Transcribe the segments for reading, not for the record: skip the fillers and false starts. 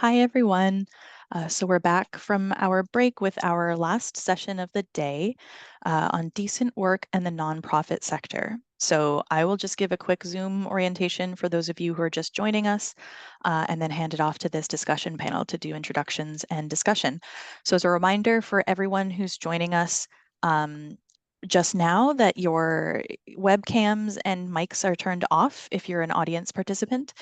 Hi, everyone. So we're back from our break with our last session of the day on decent work and the nonprofit sector. So I will just give a quick Zoom orientation for those of you who are just joining us, and then hand it off to this discussion panel to do introductions and discussion. So as a reminder for everyone who's joining us just now that your webcams and mics are turned off if you're an audience participant.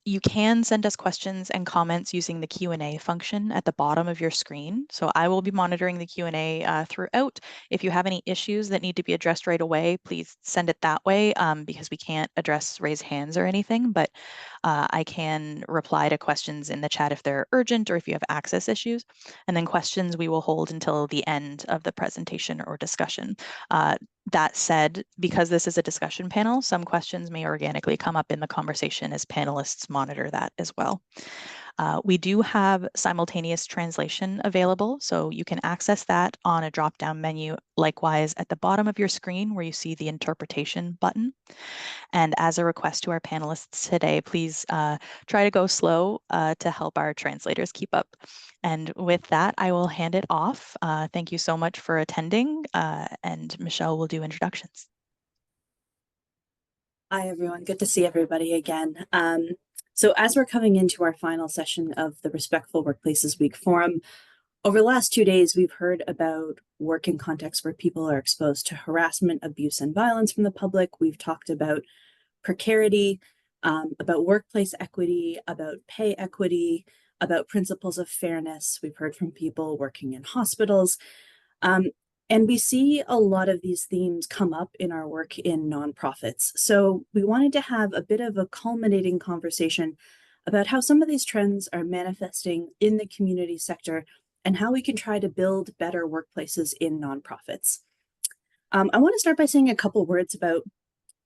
You can send us questions and comments using the Q&A function at the bottom of your screen. So I will be monitoring the Q&A throughout. If you have any issues that need to be addressed right away, please send it that way because we can't address raise hands or anything, but I can reply to questions in the chat if they're urgent or if you have access issues. And then questions we will hold until the end of the presentation or discussion. That said, because this is a discussion panel, some questions may organically come up in the conversation as panelists monitor that as well. We do have simultaneous translation available, so you can access that on a drop-down menu, likewise at the bottom of your screen where you see the interpretation button. And as a request to our panelists today, please try to go slow to help our translators keep up. And with that, I will hand it off. Thank you so much for attending, and Michelle will do introductions. Hi, everyone. Good to see everybody again. So as we're coming into our final session of the Respectful Workplaces Week Forum, over the last 2 days, we've heard about work in contexts where people are exposed to harassment, abuse, and violence from the public. We've talked about precarity, about workplace equity, about pay equity, about principles of fairness. We've heard from people working in hospitals. And we see a lot of these themes come up in our work in nonprofits. So we wanted to have a bit of a culminating conversation about how some of these trends are manifesting in the community sector and how we can try to build better workplaces in nonprofits. I want to start by saying a couple words about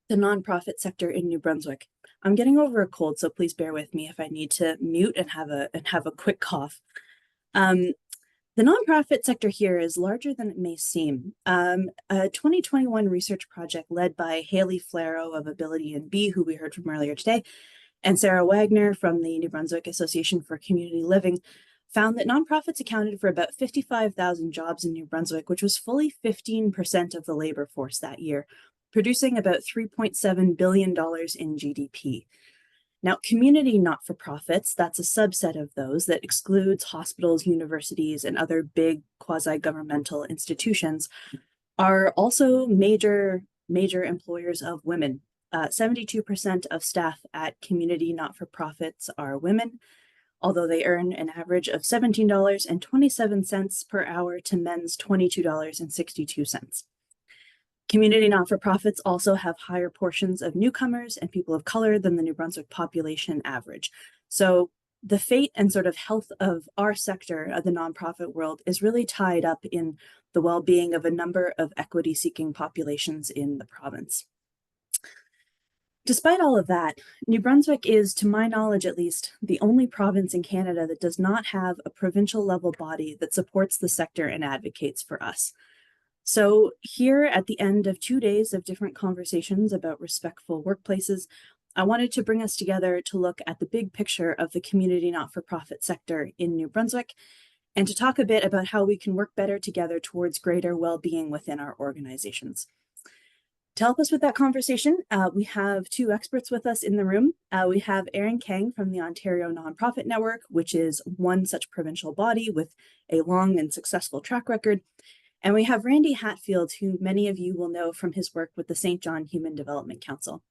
the nonprofit sector in New Brunswick. I'm getting over a cold, so please bear with me if I need to mute and have a quick cough. The nonprofit sector here is larger than it may seem. A 2021 research project led by Haley Flaro of Ability and Be, who we heard from earlier today, and Sarah Wagner from the New Brunswick Association for Community Living found that nonprofits accounted for about 55,000 jobs in New Brunswick, which was fully 15% of the labor force that year, producing about $3.7 billion in GDP. Now, community not-for-profits, that's a subset of those that excludes hospitals, universities, and other big quasi-governmental institutions, are also major employers of women. 72% of staff at community not-for-profits are women, although they earn an average of $17.27 per hour to men's $22.62. Community not-for-profits also have higher portions of newcomers and people of color than the New Brunswick population average. So the fate and sort of health of our sector of the nonprofit world is really tied up in the well-being of a number of equity-seeking populations in the province. Despite all of that, New Brunswick is, to my knowledge at least, the only province in Canada that does not have a provincial level body that supports the sector and advocates for us. So here at the end of 2 days of different conversations about respectful workplaces, I wanted to bring us together to look at the big picture of the community not-for-profit sector in New Brunswick and to talk a bit about how we can work better together towards greater well-being within our organizations. To help us with that conversation, we have 2 experts with us in the room. We have Erin Kang from the Ontario Nonprofit Network, which is one such provincial body with a long and successful track record. And we have Randy Hatfield, who many of you will know from his work with the St. John Human Development Council.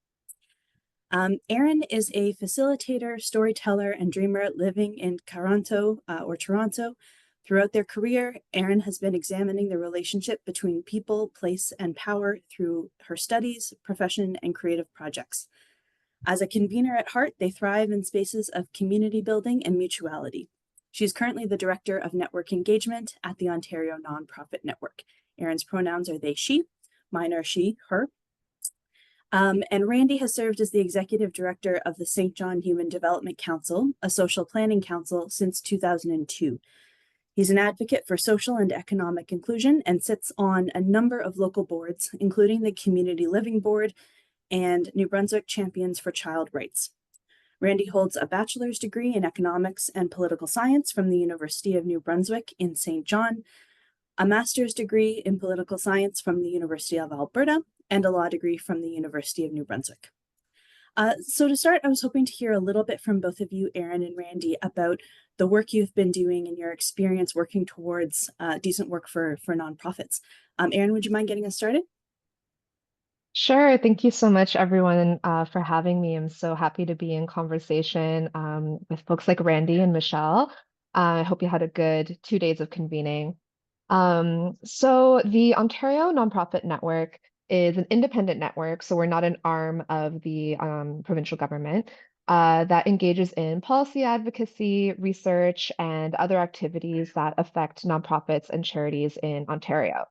Erin is a facilitator, storyteller, and dreamer living in Toronto. Throughout their career, Erin has been examining the relationship between people, place, and power through her studies, profession, and creative projects. As a convener at heart, they thrive in spaces of community building and mutuality. She's currently the Director of Network Engagement at the Ontario Nonprofit Network. Erin's pronouns are they, she, mine are she, her. And Randy has served as the Executive Director of the St. John Human Development Council, a social planning council, since 2002. He's an advocate for social and economic inclusion and sits on a number of local boards, including the Community Living Board and New Brunswick Champions for Child Rights. Randy holds a bachelor's degree in economics and political science from the University of New Brunswick in St. John, a master's degree in political science from the University of Alberta, and a law degree from the University of New Brunswick. So to start, I was hoping to hear a little bit from both of you, Erin and Randy, about the work you've been doing and your experience working towards decent work for nonprofits. Erin, would you mind getting us started? Sure. Thank you so much, everyone, for having me. I'm so happy to be in conversation with folks like Randy and Michelle. I hope you had a good 2 days of convening. So the Ontario Nonprofit Network is an independent network, so we're not an arm of the provincial government that engages in policy advocacy, research, and other activities that affect nonprofits and charities in Ontario.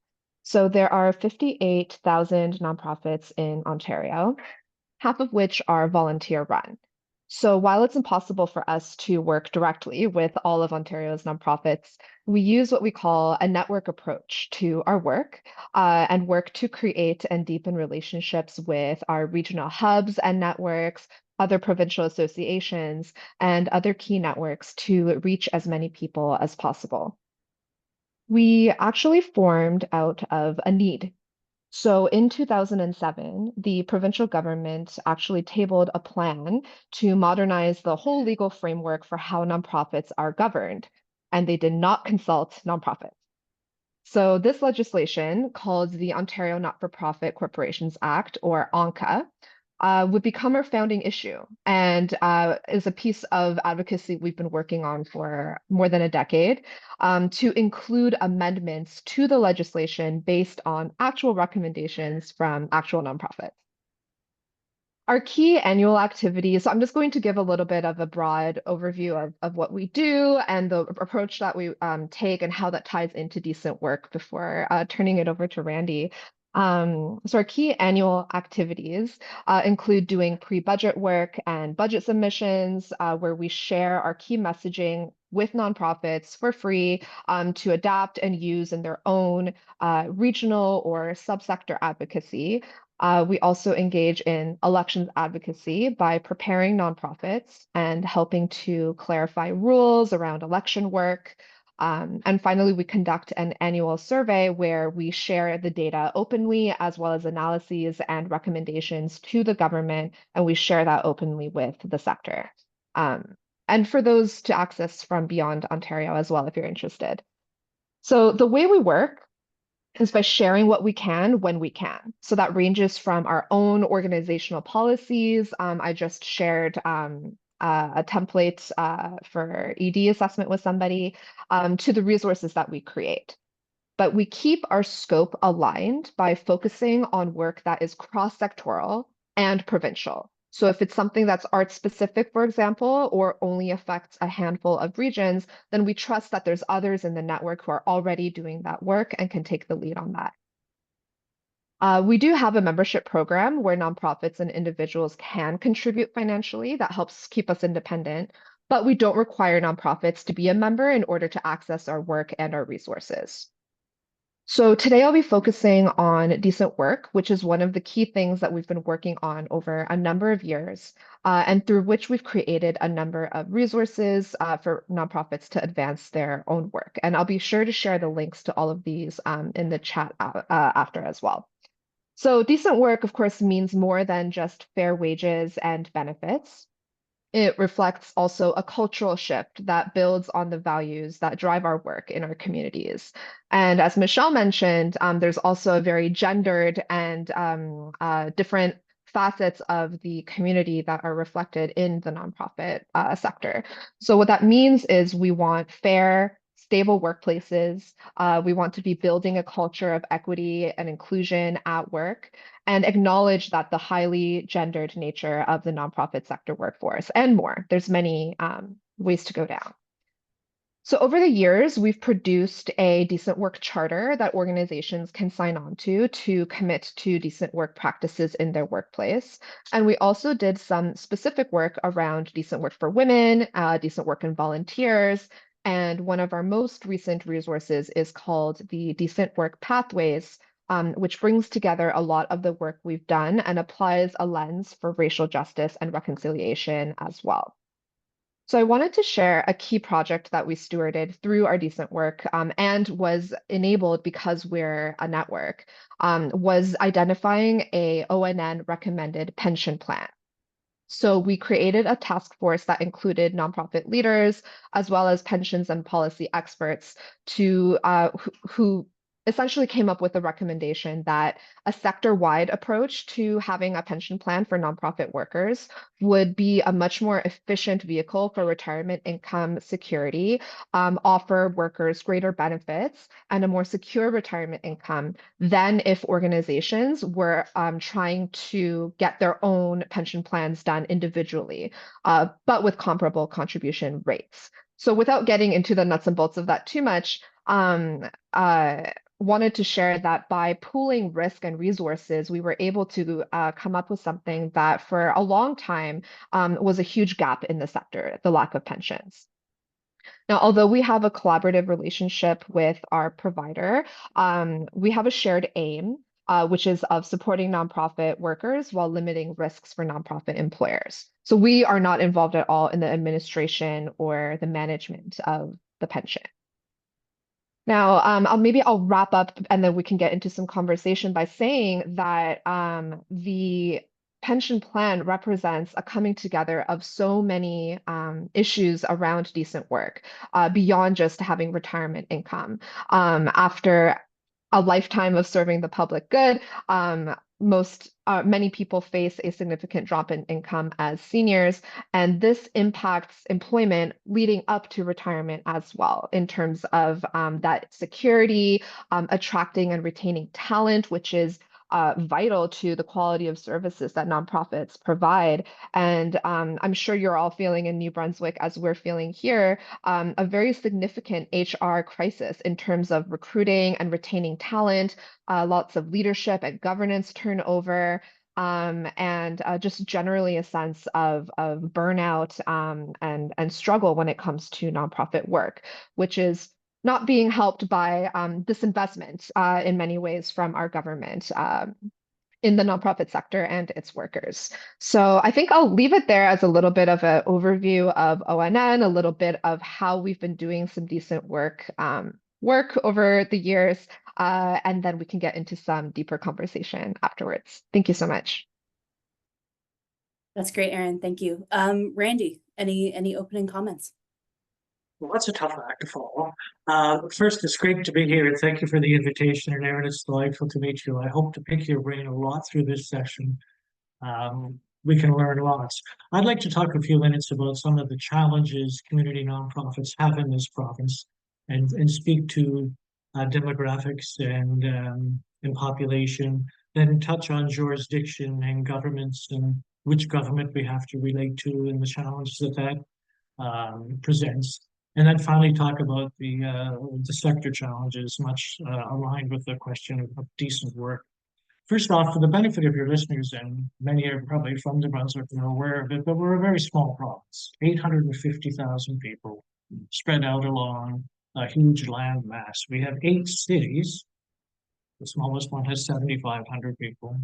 So there are 58,000 nonprofits in Ontario, half of which are volunteer run. So while it's impossible for us to work directly with all of Ontario's nonprofits, we use what we call a network approach to our work and work to create and deepen relationships with our regional hubs and networks, other provincial associations, and other key networks to reach as many people as possible. We actually formed out of a need. So in 2007, the provincial government actually tabled a plan to modernize the whole legal framework for how nonprofits are governed, and they did not consult nonprofits. So this legislation, called the Ontario Not-for-Profit Corporations Act, or ONCA, would become our founding issue and is a piece of advocacy we've been working on for more than a decade to include amendments to the legislation based on actual recommendations from actual nonprofits. Our key annual activities, so I'm just going to give a little bit of a broad overview of what we do and the approach that we take and how that ties into decent work before turning it over to Randy. So our key annual activities include doing pre-budget work and budget submissions, where we share our key messaging with nonprofits for free to adapt and use in their own regional or subsector advocacy. We also engage in elections advocacy by preparing nonprofits and helping to clarify rules around election work. And finally, we conduct an annual survey where we share the data openly, as well as analyses and recommendations to the government, and we share that openly with the sector. And for those to access from beyond Ontario as well, if you're interested. So the way we work is by sharing what we can when we can. So that ranges from our own organizational policies. I just shared a template for ED assessment with somebody to the resources that we create. But we keep our scope aligned by focusing on work that is cross-sectoral and provincial. So if it's something that's art specific, for example, or only affects a handful of regions, then we trust that there's others in the network who are already doing that work and can take the lead on that. We do have a membership program where nonprofits and individuals can contribute financially. That helps keep us independent, but we don't require nonprofits to be a member in order to access our work and our resources. So today I'll be focusing on decent work, which is one of the key things that we've been working on over a number of years, and through which we've created a number of resources for nonprofits to advance their own work. And I'll be sure to share the links to all of these in the chat after as well. So decent work, of course, means more than just fair wages and benefits. It reflects also a cultural shift that builds on the values that drive our work in our communities. And as Michelle mentioned, there's also a very gendered and different facets of the community that are reflected in the nonprofit sector. So what that means is we want fair, stable workplaces. We want to be building a culture of equity and inclusion at work and acknowledge that the highly gendered nature of the nonprofit sector workforce and more. There's many ways to go down. So over the years, we've produced a decent work charter that organizations can sign on to commit to decent work practices in their workplace. And we also did some specific work around decent work for women, decent work and volunteers. And one of our most recent resources is called the Decent Work Pathways, which brings together a lot of the work we've done and applies a lens for racial justice and reconciliation as well. So I wanted to share a key project that we stewarded through our decent work and was enabled because we're a network, was identifying a ONN recommended pension plan. So we created a task force that included nonprofit leaders as well as pensions and policy experts to who essentially came up with a recommendation that a sector-wide approach to having a pension plan for nonprofit workers would be a much more efficient vehicle for retirement income security, offer workers greater benefits and a more secure retirement income than if organizations were trying to get their own pension plans done individually, but with comparable contribution rates. So without getting into the nuts and bolts of that too much, wanted to share that by pooling risk and resources, we were able to come up with something that for a long time was a huge gap in the sector, the lack of pensions. Now, although we have a collaborative relationship with our provider, we have a shared aim, which is of supporting nonprofit workers while limiting risks for nonprofit employers. So we are not involved at all in the administration or the management of the pension. Now, I'll wrap up and then we can get into some conversation by saying that the pension plan represents a coming together of so many issues around decent work beyond just having retirement income. After a lifetime of serving the public good, many people face a significant drop in income as seniors, and this impacts employment leading up to retirement as well in terms of that security, attracting and retaining talent, which is vital to the quality of services that nonprofits provide. And I'm sure you're all feeling in New Brunswick, as we're feeling here, a very significant HR crisis in terms of recruiting and retaining talent, lots of leadership and governance turnover, and just generally a sense of burnout and struggle when it comes to nonprofit work, which is not being helped by disinvestment in many ways from our government in the nonprofit sector and its workers. So I think I'll leave it there as a little bit of an overview of ONN, a little bit of how we've been doing some decent work over the years, and then we can get into some deeper conversation afterwards. Thank you so much. That's great, Erin. Thank you. Randy, any opening comments? Well, that's a tough act to follow. First, it's great to be here, and thank you for the invitation. And Erin, it's delightful to meet you. I hope to pick your brain a lot through this session. We can learn lots. I'd like to talk a few minutes about some of the challenges community nonprofits have in this province, and speak to demographics and population. Then touch on jurisdiction and governments and which government we have to relate to and the challenges that presents. And then finally talk about the sector challenges, much aligned with the question of decent work. First off, for the benefit of your listeners, and many are probably from New Brunswick and are aware of it, but we're a very small province, 850,000 people spread out along a huge land mass. We have 8 cities. The smallest one has 7,500 people.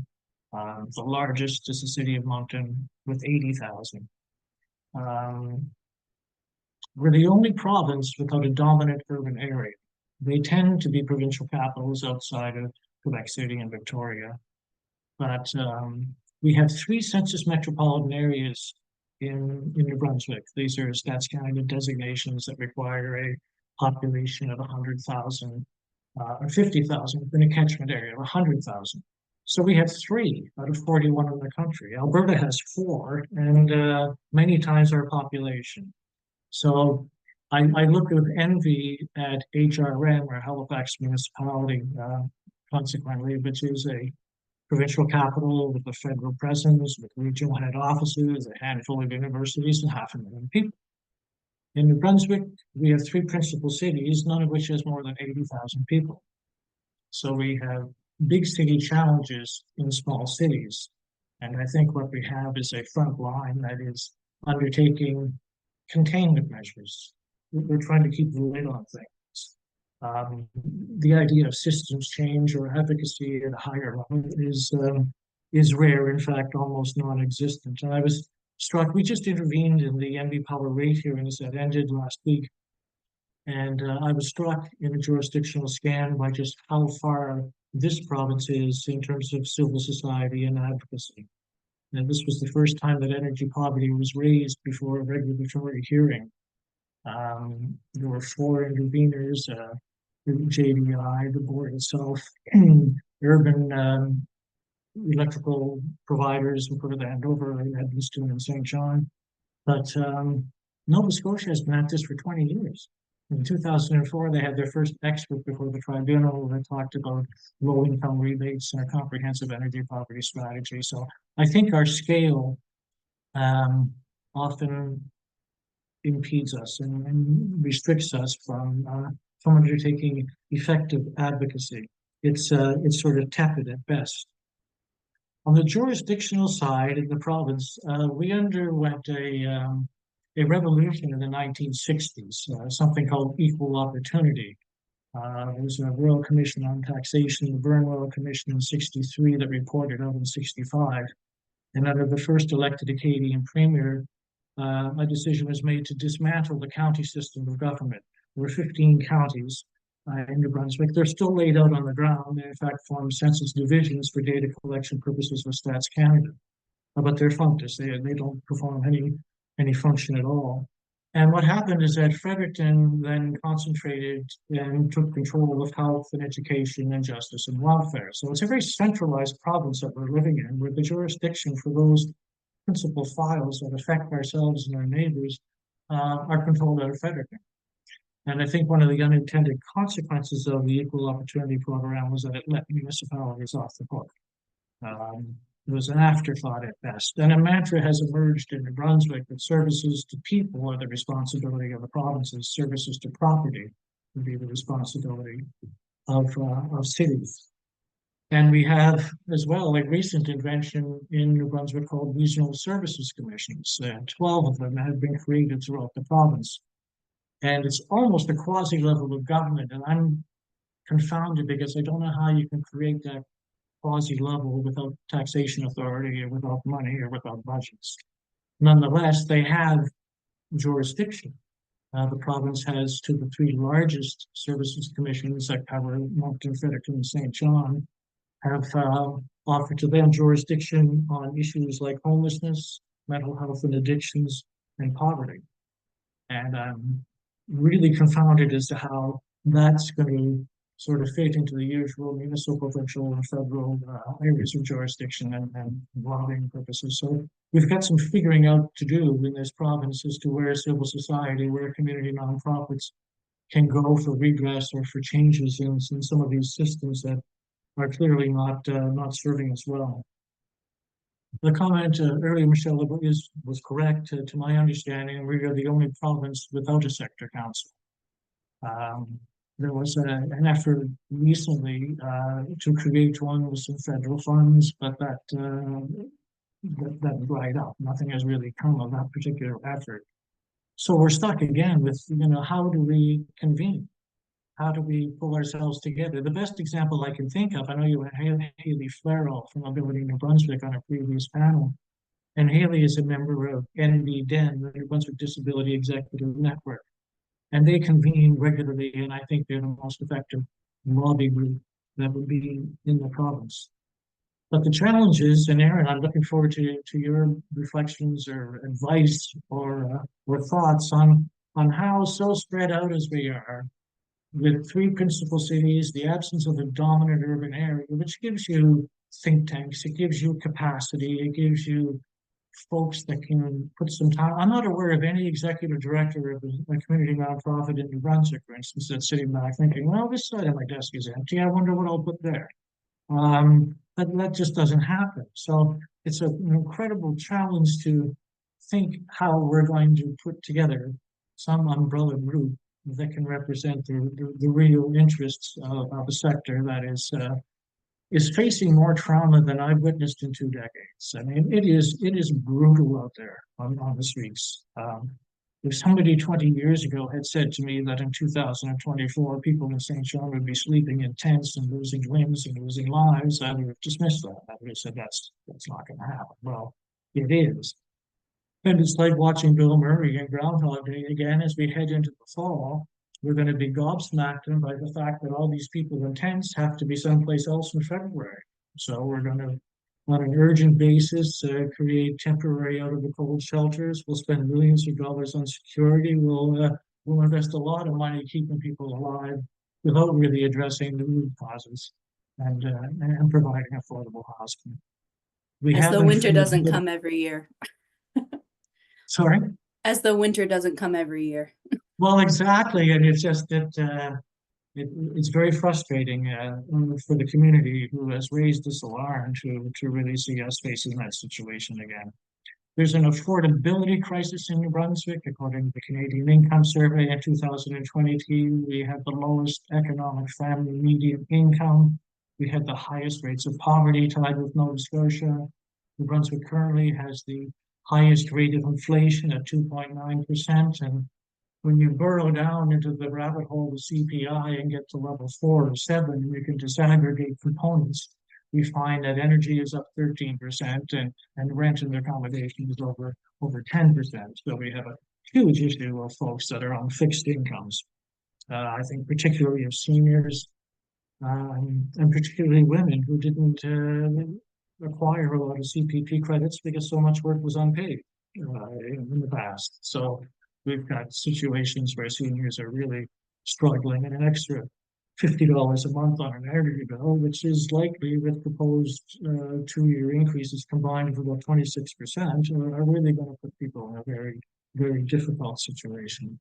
The largest is the city of Moncton with 80,000. We're the only province without a dominant urban area. They tend to be provincial capitals outside of Quebec City and Victoria. But we have 3 census metropolitan areas in New Brunswick. These are Stats Canada designations that require a population of 100,000 or 50,000 in a catchment area of 100,000. So we have 3 out of 41 in the country. Alberta has 4, and many times our population. So I look with envy at HRM, or Halifax Municipality, consequently, which is a provincial capital with a federal presence, with regional head offices, a handful of universities, and 500,000 people. In New Brunswick, we have 3 principal cities, none of which has more than 80,000 people. So we have big city challenges in small cities. And I think what we have is a front line that is undertaking containment measures. We're trying to keep the lid on things. The idea of systems change or advocacy at a higher level is rare, in fact, almost non-existent. And I was struck, we just intervened in the NB Power rate hearings that ended last week, and I was struck in a jurisdictional scan by just how far this province is in terms of civil society and advocacy. And this was the first time that energy poverty was raised before a regulatory hearing. There were 4 interveners, the JDI, the board itself, urban electrical providers who put that over at Easton and St. John. But Nova Scotia has been at this for 20 years. In 2004, they had their first expert before the tribunal that talked about low-income rebates and a comprehensive energy poverty strategy. So I think our scale often impedes us and restricts us from undertaking effective advocacy. It's sort of tepid at best. On the jurisdictional side in the province, we underwent a revolution in the 1960s, something called equal opportunity. There was a Royal Commission on Taxation, the Byrne Royal Commission in 63 that reported out in 65. And under the first elected Acadian premier, a decision was made to dismantle the county system of government. There were 15 counties in New Brunswick. They're still laid out on the ground. They, in fact, form census divisions for data collection purposes with Stats Canada. But they're functus. They don't perform any function at all. And what happened is that Fredericton then concentrated and took control of health and education and justice and welfare. So it's a very centralized province that we're living in, where the jurisdiction for those principal files that affect ourselves and our neighbors are controlled out of Fredericton. And I think one of the unintended consequences of the Equal Opportunity Program was that it let municipalities off the hook. It was an afterthought at best. And a mantra has emerged in New Brunswick that services to people are the responsibility of the provinces, services to property would be the responsibility of cities. And we have as well a recent invention in New Brunswick called Regional Services Commissions. 12 of them have been created throughout the province. And it's almost a quasi-level of government. And I'm confounded because I don't know how you can create that quasi-level without taxation authority or without money or without budgets. Nonetheless, they have jurisdiction. The province has 2 of the 3 largest services commissions that cover Moncton, Fredericton, and St. John, have offered to them jurisdiction on issues like homelessness, mental health and addictions, and poverty. And I'm really confounded as to how that's going to sort of fit into the usual municipal, provincial, and federal areas of jurisdiction and lobbying purposes. So we've got some figuring out to do in this province as to where civil society, where community nonprofits can go for redress or for changes in some of these systems that are clearly not serving us well. The comment earlier, Michelle, was correct. To my understanding, we are the only province without a sector council. There was an effort recently to create one with some federal funds, but that dried up. Nothing has really come of that particular effort. So we're stuck again with, how do we convene? How do we pull ourselves together? The best example I can think of, I know you had Haley Flarrell from Ability New Brunswick on a previous panel, and Haley is a member of NBDEN, the New Brunswick Disability Executive Network. And they convene regularly, and I think they're the most effective lobby group that would be in the province. But the challenge is, and Aaron, I'm looking forward to your reflections or advice or thoughts on how, so spread out as we are, with 3 principal cities, the absence of a dominant urban area, which gives you think tanks, it gives you capacity, it gives you folks that can put some time. I'm not aware of any executive director of a community nonprofit in New Brunswick, for instance, that's sitting back thinking, well, this side of my desk is empty. I wonder what I'll put there. But that just doesn't happen. So it's an incredible challenge to think how we're going to put together some umbrella group that can represent the real interests of a sector that is facing more trauma than I've witnessed in 2 decades. I mean, it is brutal out there on the streets. If somebody 20 years ago had said to me that in 2024 people in St. John would be sleeping in tents and losing limbs and losing lives, I would have dismissed that. I would have said that's not going to happen. Well, it is. And it's like watching Bill Murray and Groundhog Day again as we head into the fall. We're going to be gobsmacked by the fact that all these people in tents have to be someplace else in February. So we're going to, on an urgent basis, create temporary out of the cold shelters. We'll spend millions of dollars on security. We'll invest a lot of money keeping people alive without really addressing the root causes and providing affordable housing. We As though haven't winter finished doesn't with- come every year. Sorry? As though winter doesn't come every year. Well, exactly, and it's just that it's very frustrating for the community who has raised this alarm to really see us facing that situation again. There's an affordability crisis in New Brunswick, according to the Canadian Income Survey in 2022. We have the lowest economic family median income. We had the highest rates of poverty tied with Nova Scotia. New Brunswick currently has the highest rate of inflation at 2.9%. And when you burrow down into the rabbit hole of CPI and get to level 4 or 7, you can disaggregate components. We find that energy is up 13% and rent and accommodation is over 10%. So we have a huge issue of folks that are on fixed incomes. I think particularly of seniors and particularly women who didn't acquire a lot of CPP credits because so much work was unpaid in the past. So we've got situations where seniors are really struggling, and an extra $50 a month on an energy bill, which is likely with proposed 2-year increases combined of about 26%, are really going to put people in a very, very difficult situation.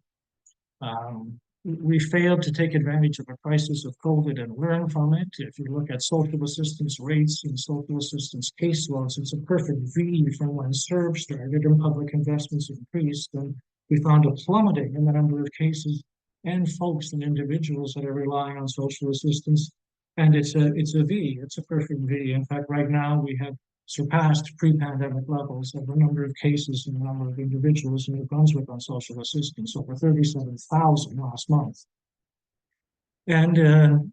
We failed to take advantage of a crisis of COVID and learn from it. If you look at social assistance rates and social assistance caseloads, it's a perfect V from when CERB started and public investments increased. And we found a plummeting in the number of cases and folks and individuals that are relying on social assistance. And it's a V, it's a perfect V. In fact, right now we have surpassed pre-pandemic levels of the number of cases and the number of individuals in New Brunswick on social assistance, over 37,000 last month. And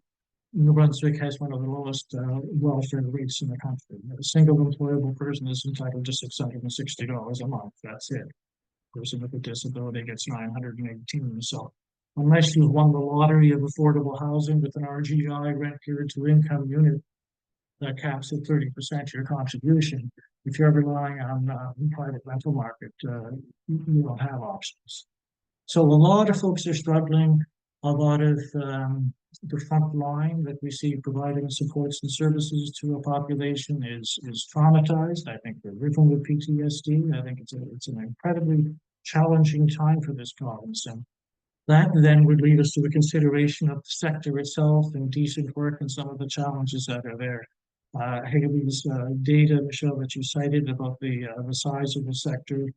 New Brunswick has one of the lowest welfare rates in the country. A single employable person is entitled to $660 a month. That's it. A person with a disability gets $918. So unless you've won the lottery of affordable housing with an RGI, rent geared to income unit, that caps at 30% your contribution. If you're relying on the private rental market, you don't have options. So a lot of folks are struggling. A lot of the front line that we see providing supports and services to a population is traumatized. I think they're riven with PTSD. I think it's an incredibly challenging time for this province. And that then would lead us to a consideration of the sector itself and decent work and some of the challenges that are there. Haley's data, Michelle, that you cited about the size of the sector,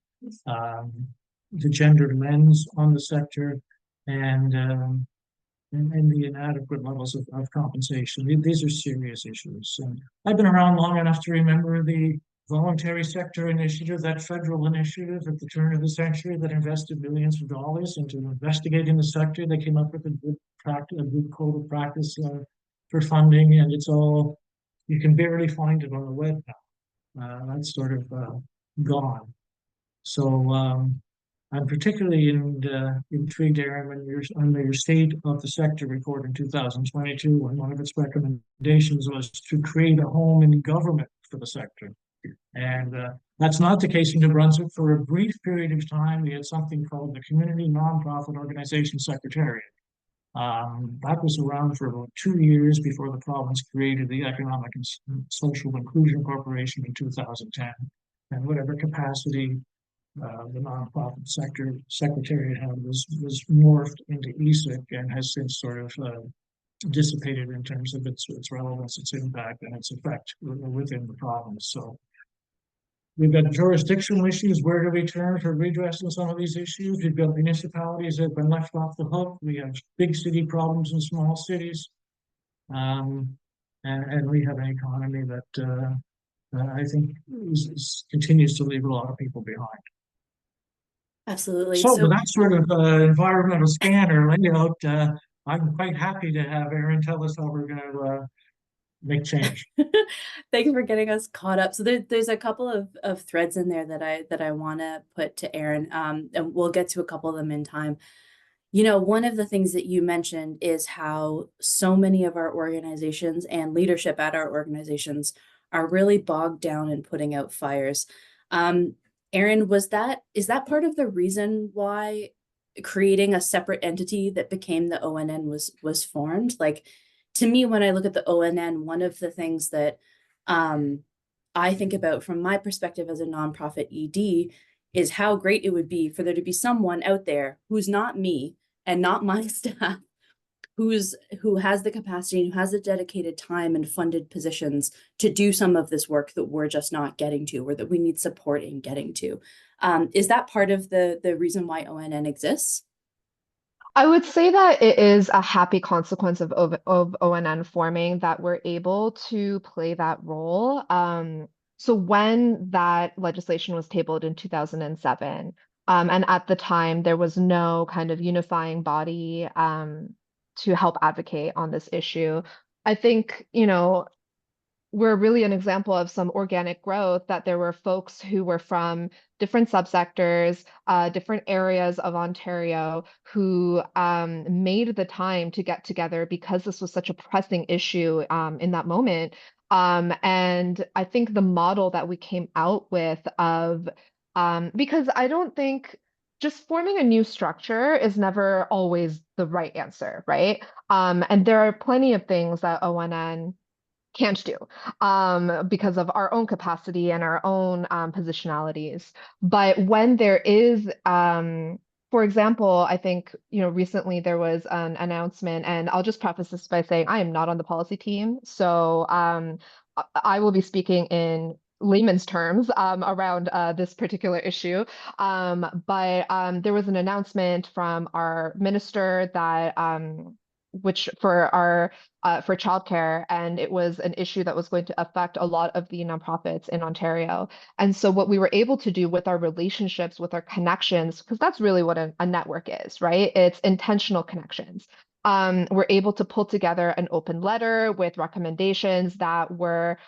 the gender lens on the sector, and the inadequate levels of compensation. These are serious issues. And I've been around long enough to remember the voluntary sector initiative, that federal initiative at the turn of the century that invested millions of dollars into investigating the sector. They came up with a good code of practice for funding, and it's all, you can barely find it on the web now. That's sort of gone. So I'm particularly intrigued, Aaron, on your state of the sector report in 2022, when one of its recommendations was to create a home in government for the sector. And that's not the case in New Brunswick. For a brief period of time, we had something called the Community Nonprofit Organization Secretariat. That was around for about 2 years before the province created the Economic and Social Inclusion Corporation in 2010. And whatever capacity the nonprofit secretariat had was morphed into ESIC and has since sort of dissipated in terms of its relevance, its impact, and its effect within the province. So we've got jurisdictional issues. Where do we turn for redressing some of these issues? We've got municipalities that have been left off the hook. We have big city problems in small cities. And we have an economy that I think continues to leave a lot of people behind. Absolutely. So with So that sort of environmental scanner layout, I'm quite happy to have Erin tell us how we're going to make change. thanks for getting us caught up. So there's a couple of threads in there that I want to put to Erin, and we'll get to a couple of them in time. You know, one of the things that you mentioned is how so many of our organizations and leadership at our organizations are really bogged down in putting out fires. Um, Erin, is that part of the reason why creating a separate entity that became the ONN was formed? Like, to me, when I look at the ONN, one of the things that um, I think about from my perspective as a nonprofit ED is how great it would be for there to be someone out there who's not me and not my staff, who has the capacity and who has the dedicated time and funded positions to do some of this work that we're just not getting to, or that we need support in getting to. Is that part of the reason why ONN exists? I would say that it is a happy consequence of ONN forming that we're able to play that role. So when that legislation was tabled in 2007, and at the time there was no kind of unifying body to help advocate on this issue. I think, we're really an example of some organic growth, that there were folks who were from different subsectors, different areas of Ontario, who made the time to get together because this was such a pressing issue in that moment. And I think the model that we came out with because I don't think just forming a new structure is never always the right answer, right? And there are plenty of things that ONN can't do because of our own capacity and our own positionalities. But when there is, for example, I think, recently there was an announcement, and I'll just preface this by saying I am not on the policy team. So I will be speaking in layman's terms around this particular issue. But there was an announcement from our minister that which for childcare, and it was an issue that was going to affect a lot of the nonprofits in Ontario. And so what we were able to do with our relationships, with our connections, because that's really what a network is, right? It's intentional connections. We're able to pull together an open letter with recommendations that were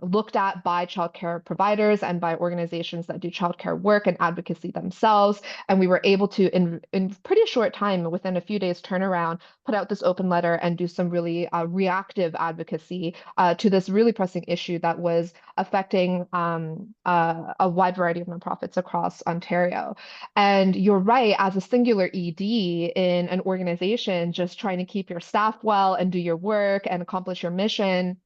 looked at by childcare providers and by organizations that do childcare work and advocacy themselves. And we were able to, in pretty short time, within a few days turnaround, put out this open letter and do some really reactive advocacy to this really pressing issue that was affecting a wide variety of nonprofits across Ontario. And you're right, as a singular ED in an organization, just trying to keep your staff well and do your work and accomplish your mission,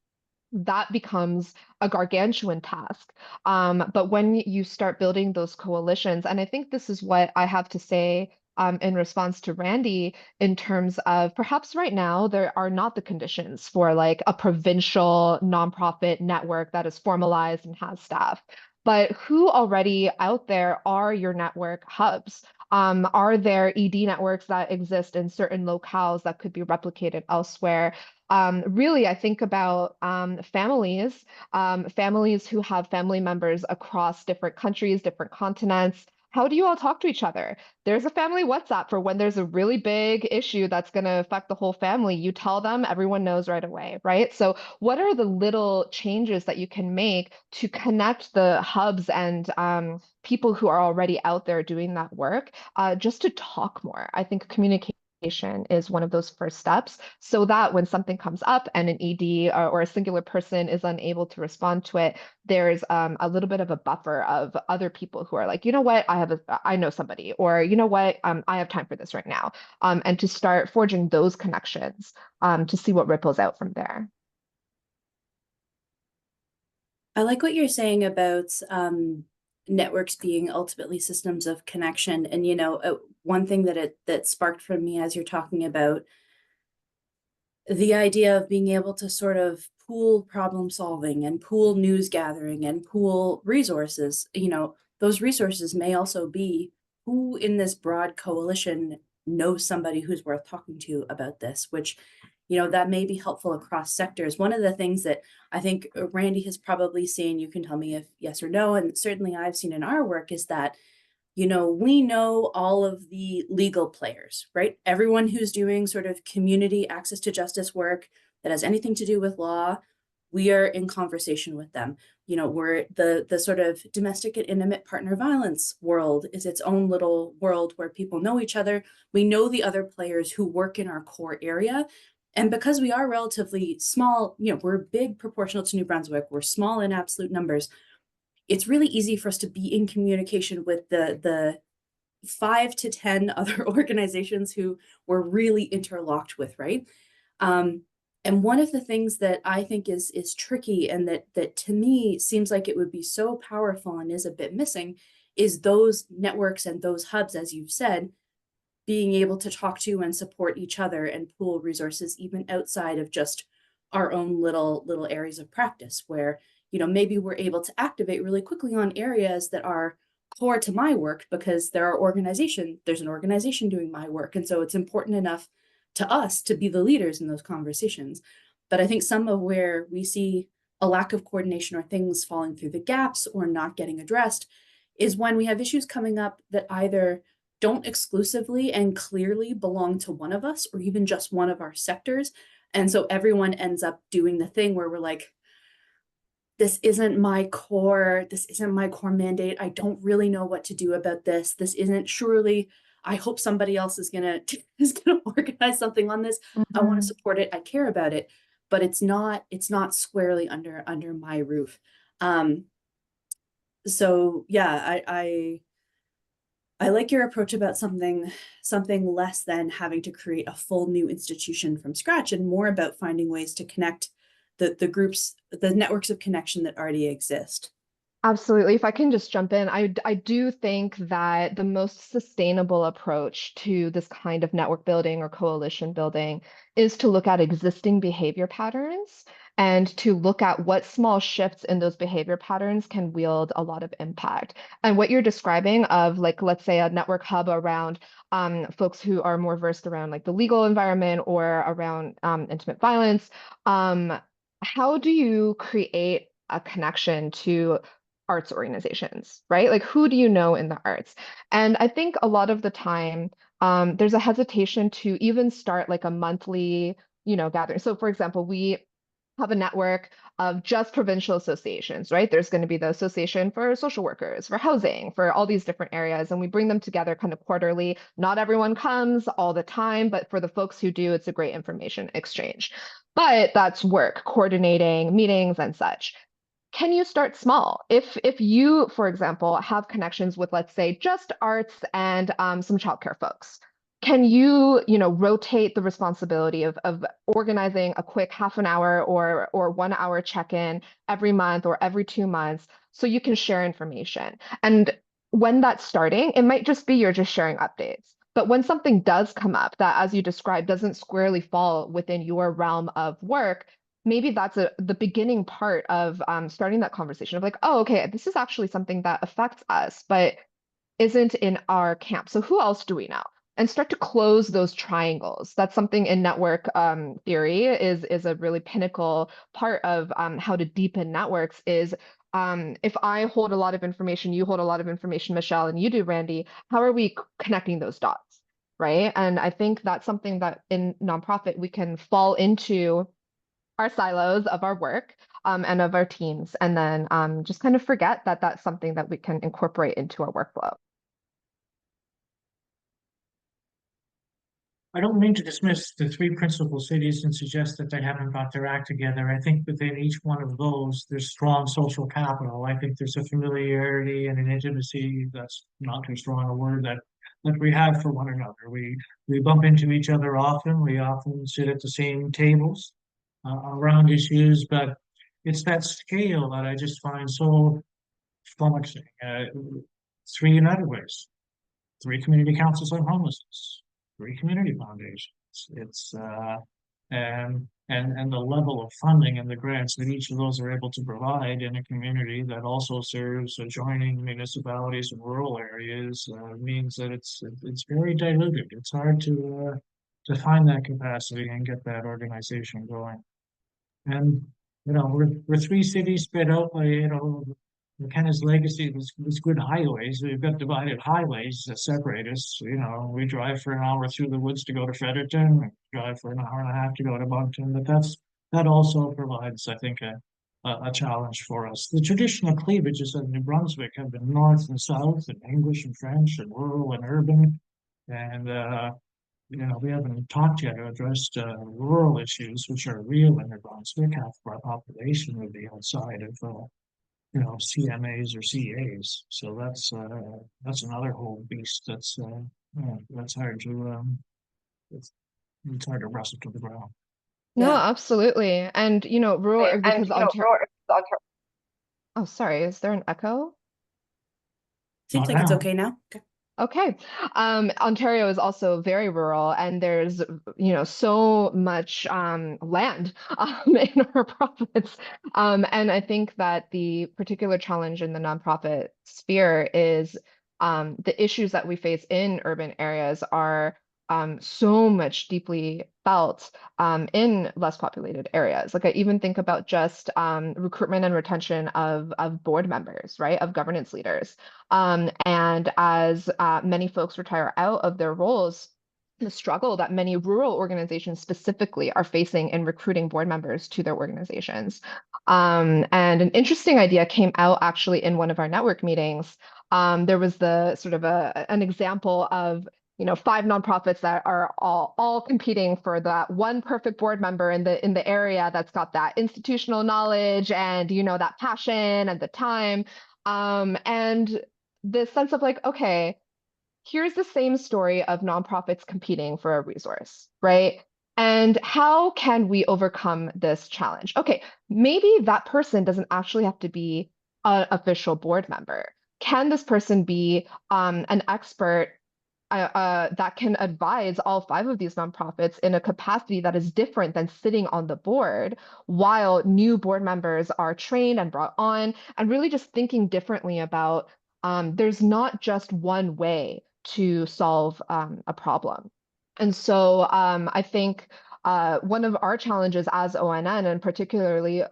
that becomes a gargantuan task. But when you start building those coalitions, and I think this is what I have to say in response to Randy, in terms of perhaps right now there are not the conditions for like a provincial nonprofit network that is formalized and has staff. But who already out there are your network hubs? Are there ED networks that exist in certain locales that could be replicated elsewhere? Really, I think about families who have family members across different countries, different continents. How do you all talk to each other? There's a family WhatsApp for when there's a really big issue that's going to affect the whole family. You tell them, everyone knows right away, right? So, what are the little changes that you can make to connect the hubs and people who are already out there doing that work, just to talk more? I think communication is one of those first steps, so that when something comes up and an ED or a singular person is unable to respond to it, there's a little bit of a buffer of other people who are like, you know what, I know somebody, or you know what, I have time for this right now, and to start forging those connections to see what ripples out from there. I like what you're saying about networks being ultimately systems of connection. And one thing that sparked from me as you're talking about the idea of being able to sort of pool problem solving and pool news gathering and pool resources, those resources may also be who in this broad coalition knows somebody who's worth talking to about this, which, that may be helpful across sectors. One of the things that I think Randy has probably seen, you can tell me if yes or no, and certainly I've seen in our work, is that we know all of the legal players, right? Everyone who's doing sort of community access to justice work that has anything to do with law, we are in conversation with them. We're the sort of domestic and intimate partner violence world is its own little world where people know each other. We know the other players who work in our core area. And because we are relatively small, we're big proportional to New Brunswick, we're small in absolute numbers. It's really easy for us to be in communication with the 5 to 10 other organizations who we're really interlocked with, right? And one of the things that I think is tricky and that to me seems like it would be so powerful and is a bit missing is those networks and those hubs, as you've said, being able to talk to and support each other and pool resources even outside of just our own little areas of practice where maybe we're able to activate really quickly on areas that are core to my work because there's an organization doing my work, and so it's important enough to us to be the leaders in those conversations. But I think some of where we see a lack of coordination or things falling through the gaps or not getting addressed is when we have issues coming up that either don't exclusively and clearly belong to one of us or even just one of our sectors. And so everyone ends up doing the thing where we're like, this isn't my core mandate. I don't really know what to do about this. This isn't surely, I hope somebody else is gonna organize something on this. I want to support it. I care about it, but it's not squarely under my roof. So yeah, I like your approach about something less than having to create a full new institution from scratch and more about finding ways to connect the groups, the networks of connection that already exist. Absolutely. If I can just jump in, I do think that the most sustainable approach to this kind of network building or coalition building is to look at existing behavior patterns and to look at what small shifts in those behavior patterns can wield a lot of impact. And what you're describing of like, let's say a network hub around folks who are more versed around like the legal environment or around intimate violence, how do you create a connection to arts organizations, right? Like who do you know in the arts? And I think a lot of the time, there's a hesitation to even start like a monthly, gathering. So for example, we have a network of just provincial associations, right? There's going to be the association for social workers, for housing, for all these different areas, and we bring them together kind of quarterly. Not everyone comes all the time, but for the folks who do, it's a great information exchange. But that's work, coordinating meetings and such. Can you start small? If you, for example, have connections with, let's say, just arts and some childcare folks, can you, rotate the responsibility of organizing a quick half an hour or 1 hour check-in every month or every 2 months so you can share information? And when that's starting, it might just be you're just sharing updates. But when something does come up that, as you described, doesn't squarely fall within your realm of work, maybe that's the beginning part of starting that conversation of like, oh, okay, this is actually something that affects us, but isn't in our camp. So who else do we know? And start to close those triangles. That's something in network theory is a really pinnacle part of how to deepen networks is if I hold a lot of information, you hold a lot of information, Michelle, and you do, Randy, how are we connecting those dots? Right. And I think that's something that in nonprofit we can fall into our silos of our work and of our teams, and then just kind of forget that that's something that we can incorporate into our workflow. I don't mean to dismiss the three principal cities and suggest that they haven't got their act together. I think within each one of those, there's strong social capital. I think there's a familiarity and an intimacy, that's not too strong a word, that we have for one another. We bump into each other often. We often sit at the same tables around issues, but it's that scale that I just find so flummoxing. Three United Ways, three community councils on homelessness, three community foundations. It's and the level of funding and the grants that each of those are able to provide in a community that also serves adjoining municipalities and rural areas means that it's very diluted. It's hard to find that capacity and get that organization going. And we're three cities spread out by McKenna's legacy was good highways. We've got divided highways that separate us. You know, we drive for an hour through the woods to go to Fredericton, we drive for an hour and a half to go to Moncton, but that also provides, I think, a challenge for us. The traditional cleavages of New Brunswick have been north and south, and English and French, and rural and urban. And you know, we haven't talked yet or addressed rural issues, which are real in New Brunswick. Half of our population would be outside of you know, CMAs or CAs. So that's another whole beast that's hard to it's hard to wrestle to the ground. No, Yeah. absolutely. And rural And because Ontario. Oh, sorry, is there an echo? Seems Not like it's now. okay now. Okay. Okay. Ontario is also very rural, and there's, so much land in our province. And I think that the particular challenge in the nonprofit sphere is the issues that we face in urban areas are so much deeply felt in less populated areas. Like I even think about just recruitment and retention of board members, right, of governance leaders. And as many folks retire out of their roles, the struggle that many rural organizations specifically are facing in recruiting board members to their organizations. And an interesting idea came out actually in one of our network meetings. There was the sort of an example of 5 nonprofits that are all competing for that one perfect board member in the area that's got that institutional knowledge and that passion and the time. And this sense of like, okay, here's the same story of nonprofits competing for a resource, right? And how can we overcome this challenge? Okay, maybe that person doesn't actually have to be an official board member. Can this person be an expert that can advise all 5 of these nonprofits in a capacity that is different than sitting on the board while new board members are trained and brought on, and really just thinking differently about there's not just one way to solve a problem. And so I think one of our challenges as ONN, and particularly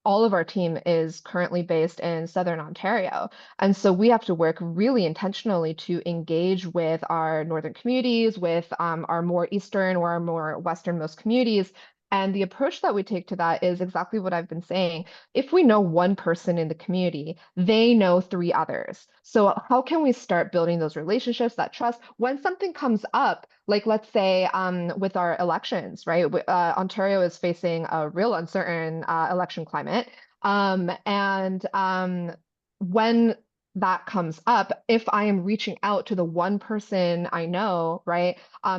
all of our team is currently based in Southern Ontario. And so we have to work really intentionally to engage with our northern communities, with our more eastern or our more westernmost communities. And the approach that we take to that is exactly what I've been saying. If we know one person in the community, they know 3 others. So how can we start building those relationships, that trust? When something comes up, like let's say with our elections, right? Ontario is facing a real uncertain election climate. And when that comes up, if I am reaching out to the one person I know, right,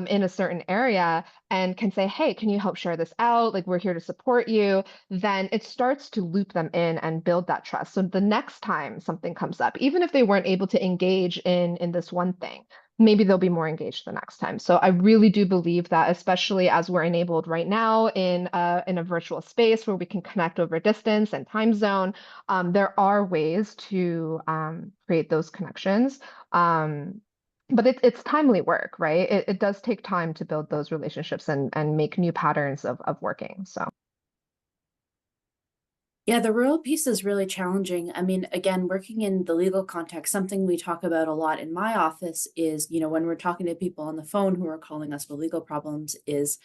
in a certain area and can say, hey, can you help share this out? Like, we're here to support you. Then it starts to loop them in and build that trust. So the next time something comes up, even if they weren't able to engage in this one thing, maybe they'll be more engaged the next time. So I really do believe that, especially as we're enabled right now in a virtual space where we can connect over distance and time zone, there are ways to create those connections. But it's timely work, right? It does take time to build those relationships and make new patterns of working. So. Yeah, the rural piece is really challenging. I mean, again, working in the legal context, something we talk about a lot in my office is, when we're talking to people on the phone who are calling us for legal problems is,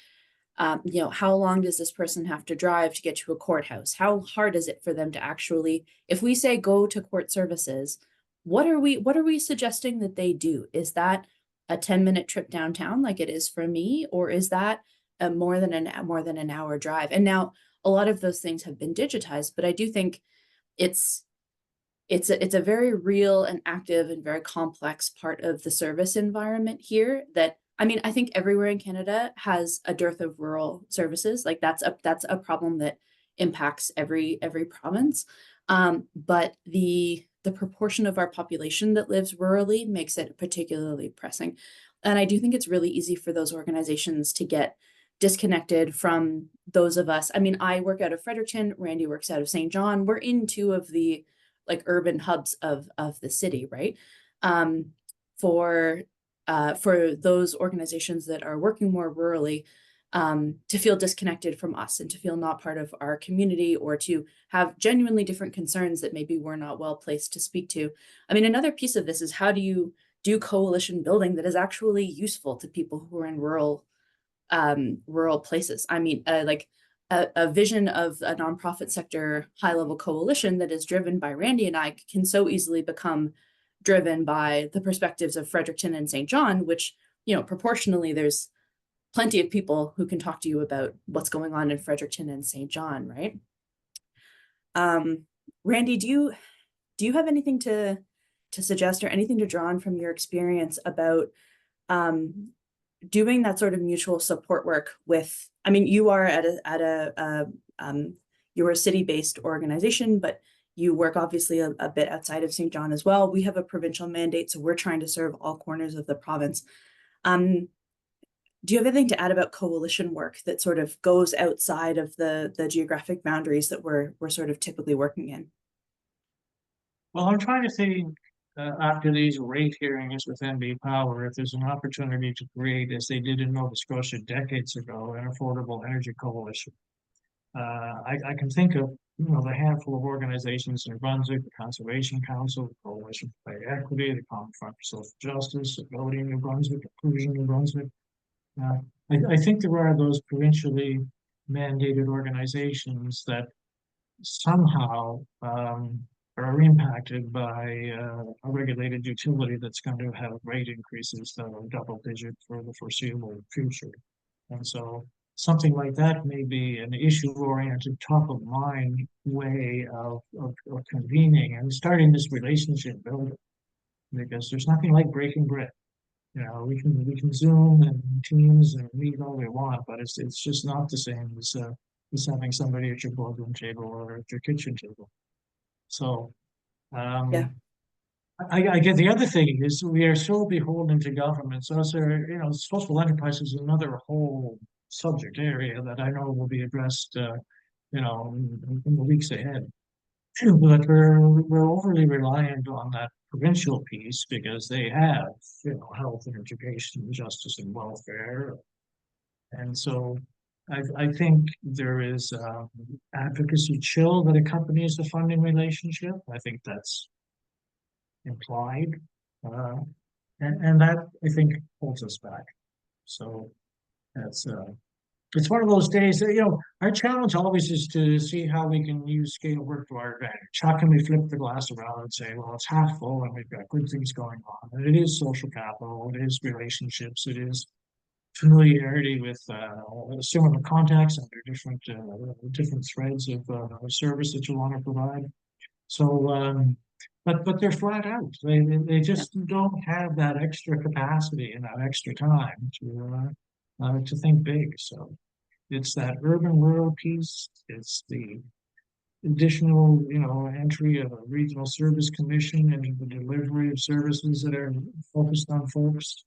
how long does this person have to drive to get to a courthouse? How hard is it for them to actually, if we say go to court services, what are we suggesting that they do? Is that a 10-minute trip downtown like it is for me, or is that a more than an hour drive? And now a lot of those things have been digitized, but I do think it's a very real and active and very complex part of the service environment here that, I mean, I think everywhere in Canada has a dearth of rural services. Like that's a problem that impacts every province. But the proportion of our population that lives rurally makes it particularly pressing. And I do think it's really easy for those organizations to get disconnected from those of us. I mean, I work out of Fredericton, Randy works out of St. John. We're in 2 of the like urban hubs of the city, right? For those organizations that are working more rurally, to feel disconnected from us and to feel not part of our community, or to have genuinely different concerns that maybe we're not well placed to speak to. I mean, another piece of this is, how do you do coalition building that is actually useful to people who are in rural places? I mean, like a vision of a nonprofit sector high-level coalition that is driven by Randy and I can so easily become driven by the perspectives of Fredericton and St. John, which, proportionally, there's plenty of people who can talk to you about what's going on in Fredericton and St. John, right? Randy, do you have anything to suggest, or anything to draw on from your experience about doing that sort of mutual support work with? I mean, you are you're a city-based organization, but you work obviously a bit outside of St. John as well. We have a provincial mandate, so we're trying to serve all corners of the province. Do you have anything to add about coalition work that sort of goes outside of the geographic boundaries that we're sort of typically working in? Well, I'm trying to think, after these rate hearings with NB Power, if there's an opportunity to create, as they did in Nova Scotia decades ago, an affordable energy coalition. I can think of, the handful of organizations in New Brunswick: the Conservation Council, the Coalition for Pay Equity, the Common Front for Social Justice, Ability New Brunswick, Inclusion New Brunswick. I think there are those provincially mandated organizations that somehow are impacted by a regulated utility that's going to have rate increases that are double digit for the foreseeable future. And so something like that may be an issue-oriented, top-of-mind way of convening and starting this relationship building, because there's nothing like breaking bread. We can Zoom and Teams and meet all we want, but it's just not the same as having somebody at your boardroom table or at your kitchen table. So Yeah. I get the other thing is, we are so beholden to government. So, social enterprise is another whole subject area that I know will be addressed, in the weeks ahead. But we're overly reliant on that provincial piece, because they have, health and education, justice and welfare. And so I think there is advocacy chill that accompanies the funding relationship. I think that's implied. And that, I think, holds us back. So that's it's one of those days that, our challenge always is to see how we can use scale work to our advantage. How can we flip the glass around and say, well, it's half full and we've got good things going on? And it is social capital, it is relationships, it is familiarity with similar contacts under different threads of service that you want to provide. So, but they're flat out. They just don't have that extra capacity and that extra time to think big. So it's that urban-rural piece. It's the additional, entry of a regional service commission and the delivery of services that are focused on folks.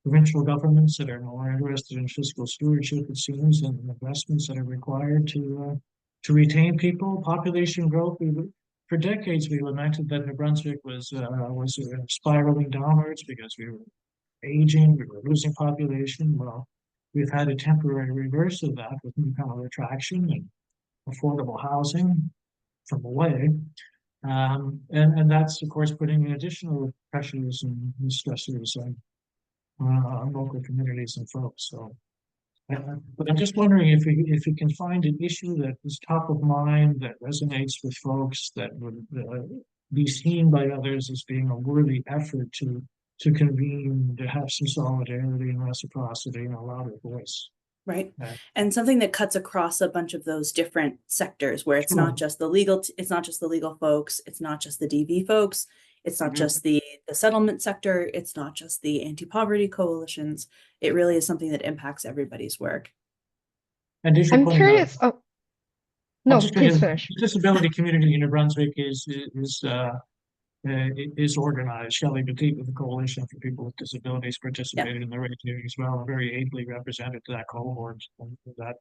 Provincial governments that are more interested in fiscal stewardship, it seems, and investments that are required to retain people. Population growth. For decades, we lamented that New Brunswick was spiraling downwards because we were aging, we were losing population. Well, we've had a temporary reverse of that with newcomer attraction and affordable housing from away. And that's, of course, putting additional pressures and stressors on local communities and folks. So, but I'm just wondering if we can find an issue that is top of mind, that resonates with folks, that would be seen by others as being a worthy effort to convene, to have some solidarity and reciprocity and a louder voice. Right. And something that cuts across a bunch of those different sectors, where it's not just the legal, it's not just the legal folks, it's not just the DV folks, it's not just the settlement sector, it's not just the anti-poverty coalitions. It really is something that impacts everybo's work. And I'm curious. Oh, no, please finish. The disability community in New Brunswick is organized. Shelley Petit with the Coalition for People with Disabilities participated in the rate hearing as well, and very ably represented that cohort and that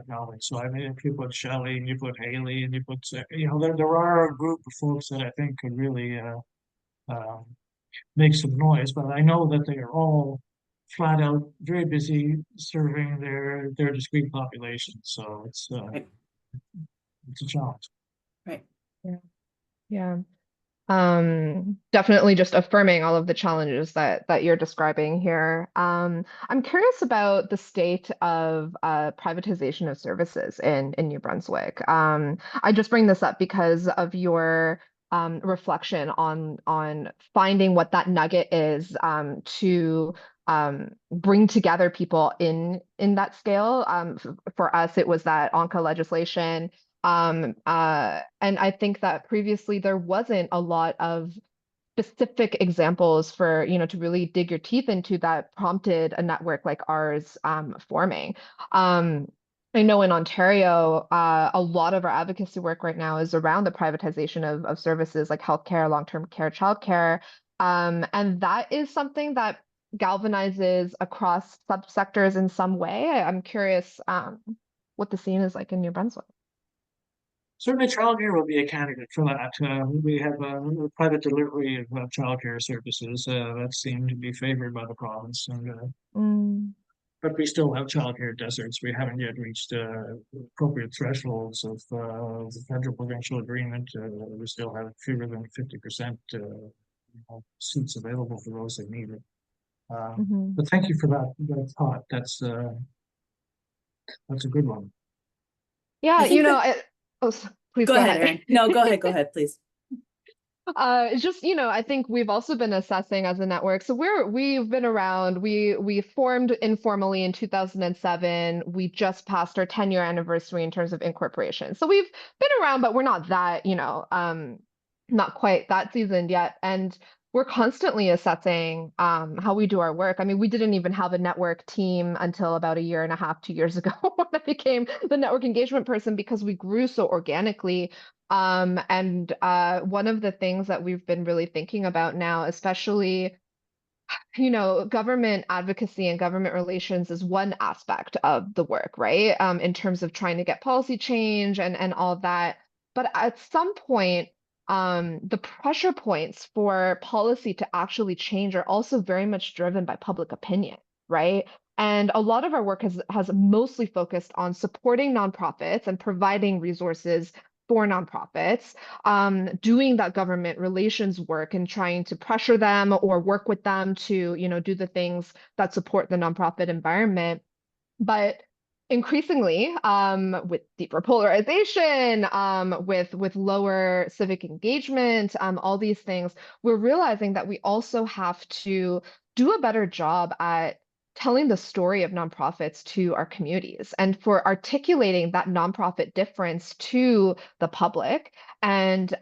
knowledge. So I mean, if you put Shelley and you put Haley and you put, there are a group of folks that I think could really make some noise. But I know that they are all flat out very busy serving their discrete population. So Right. it's a challenge. Right. Yeah. Yeah. Definitely just affirming all of the challenges that you're describing here. I'm curious about the state of privatization of services in New Brunswick. I just bring this up because of your reflection on finding what that nugget is to bring together people in that scale. For us, it was that ONCA legislation. And I think that previously there wasn't a lot of specific examples for, to really dig your teeth into that prompted a network like ours forming. Um, I know in Ontario, a lot of our advocacy work right now is around the privatization of services like healthcare, long-term care, childcare. And that is something that galvanizes across subsectors in some way. I'm curious what the scene is like in New Brunswick. Certainly, childcare will be a candidate for that. We have a private delivery of childcare services that seem to be favored by the province, Mm, but we still have childcare deserts. We haven't yet reached appropriate thresholds of the federal provincial agreement. We still have fewer than 50% seats available for those that need it. mhm. But thank you for that thought. That's a good one. Yeah, I think that, please go go ahead, ahead. Erin. No, go ahead, please. It's just, I think we've also been assessing as a network. So we've been around. We formed informally in 2007. We just passed our 10-year anniversary in terms of incorporation. So we've been around, but we're not that, not quite that seasoned yet. And we're constantly assessing how we do our work. I mean, we didn't even have a network team until about a year and a half, 2 years ago when I became the network engagement person because we grew so organically. And one of the things that we've been really thinking about now, especially, government advocacy and government relations is one aspect of the work, right? In terms of trying to get policy change and all of that. But at some point, the pressure points for policy to actually change are also very much driven by public opinion, right? And a lot of our work has mostly focused on supporting nonprofits and providing resources for nonprofits, doing that government relations work and trying to pressure them or work with them to, do the things that support the nonprofit environment. But increasingly, with deeper polarization, with lower civic engagement, all these things, we're realizing that we also have to do a better job at telling the story of nonprofits to our communities and for articulating that nonprofit difference to the public and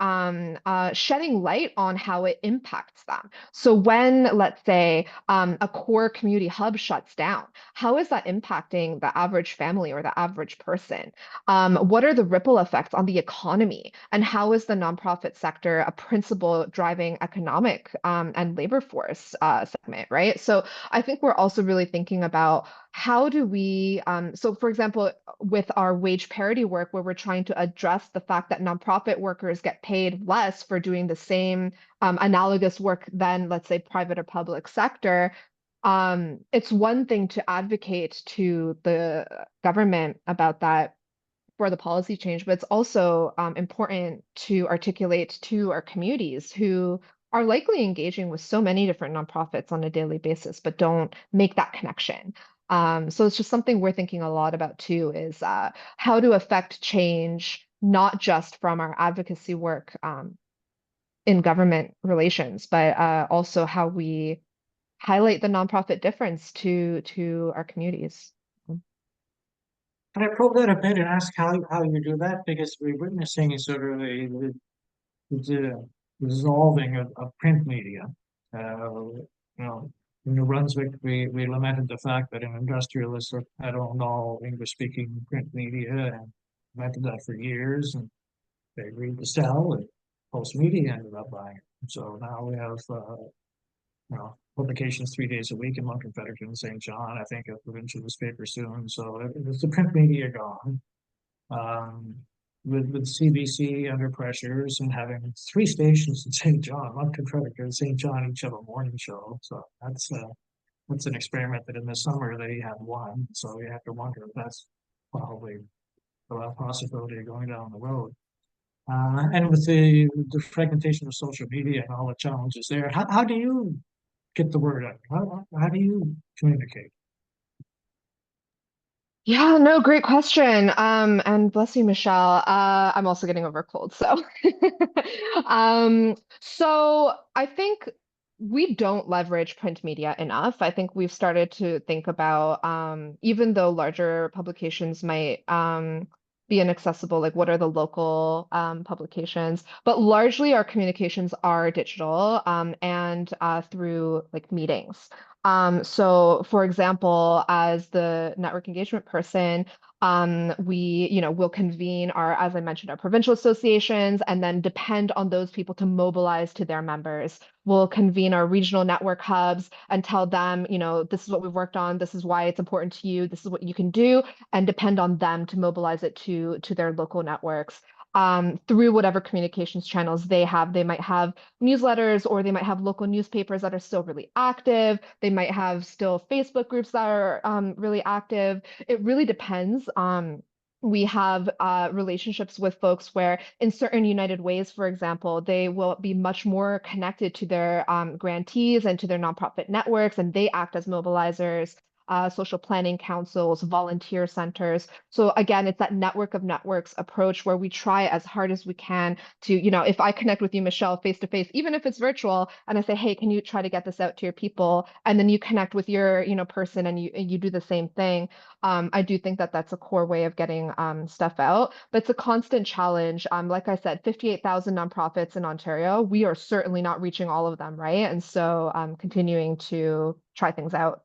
shedding light on how it impacts them. So when, let's say, a core community hub shuts down, how is that impacting the average family or the average person? What are the ripple effects on the economy? And how is the nonprofit sector a principal driving economic and labor force segment, right? So I think we're also really thinking about how do we, so for example, with our wage parity work, where we're trying to address the fact that nonprofit workers get paid less for doing the same analogous work than, let's say, private or public sector, it's one thing to advocate to the government about that for the policy change, but it's also important to articulate to our communities who are likely engaging with so many different nonprofits on a daily basis, but don't make that connection. So it's just something we're thinking a lot about too, is how to affect change, not just from our advocacy work in government relations, but also how we highlight the nonprofit difference to our communities. Can I probe that a bit and ask how you do that? Because we're witnessing a sort of the dissolving of print media. In New Brunswick, we lamented the fact that an industrialist had owned all English-speaking print media and lamented that for years, and they agreed to sell, and Post Media ended up buying it. So now we have publications 3 days a week in Moncton, Fredericton, and St. John. I think a provincial newspaper soon. So it's the print media gone. With CBC under pressures and having 3 stations in St. John, Moncton, Fredericton, and St. John, each have a morning show. So It's an experiment that in the summer they had one, so you have to wonder if that's probably a possibility of going down the road. And with the fragmentation of social media and all the challenges there, how do you get the word out? How do you communicate? Yeah, no, great question. And bless you, Michelle. I'm also getting over a cold, so so I think we don't leverage print media enough. I think we've started to think about even though larger publications might be inaccessible, like what are the local publications, but largely our communications are digital and through like meetings. So for example, as the network engagement person, we, will convene our, as I mentioned, our provincial associations and then depend on those people to mobilize to their members. We'll convene our regional network hubs and tell them, this is what we've worked on, this is why it's important to you, this is what you can do, and depend on them to mobilize it to their local networks. Through whatever communications channels they have. They might have newsletters or they might have local newspapers that are still really active. They might have still Facebook groups that are really active. It really depends. We have relationships with folks where in certain United Ways, for example, they will be much more connected to their grantees and to their nonprofit networks, and they act as mobilizers. Social planning councils, volunteer centers. So again, it's that network of networks approach where we try as hard as we can to, if I connect with you, Michelle, face to face, even if it's virtual, and I say, hey, can you try to get this out to your people? And then you connect with your, person and you do the same thing. I do think that that's a core way of getting stuff out, but it's a constant challenge. Like I said, 58,000 nonprofits in Ontario, we are certainly not reaching all of them, right? And so continuing to try things out.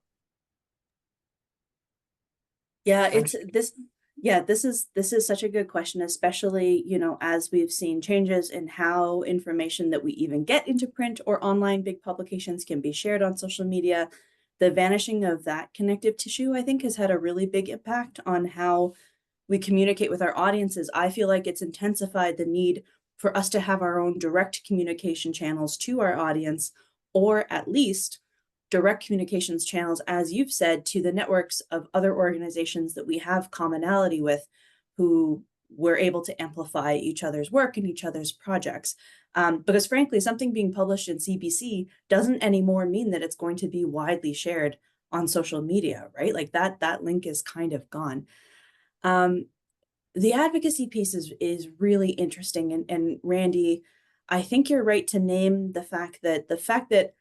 Yeah, this is such a good question, especially, as we've seen changes in how information that we even get into print or online big publications can be shared on social media. The vanishing of that connective tissue, I think, has had a really big impact on how we communicate with our audiences. I feel like it's intensified the need for us to have our own direct communication channels to our audience, or at least direct communications channels, as you've said, to the networks of other organizations that we have commonality with, who we're able to amplify each other's work and each other's projects. Because frankly, something being published in CBC doesn't anymore mean that it's going to be widely shared on social media, right? Like that link is kind of gone. The advocacy piece is really interesting. And Randy, I think you're right to name the fact that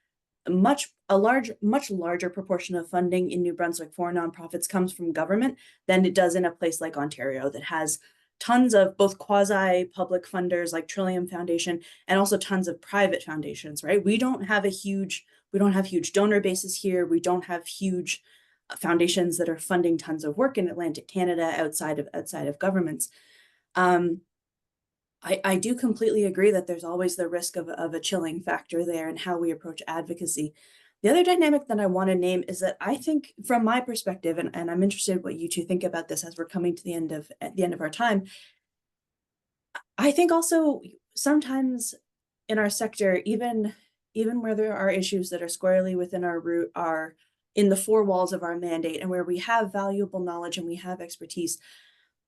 much larger proportion of funding in New Brunswick for nonprofits comes from government than it does in a place like Ontario that has tons of both quasi-public funders like Trillium Foundation and also tons of private foundations, right? We don't have huge donor bases here. We don't have huge foundations that are funding tons of work in Atlantic Canada outside of governments. I do completely agree that there's always the risk of a chilling factor there in how we approach advocacy. The other dynamic that I want to name is that I think, from my perspective, and I'm interested what you two think about this as we're coming to the end of our time. I think also sometimes in our sector, even where there are issues that are squarely within our root, are in the four walls of our mandate and where we have valuable knowledge and we have expertise,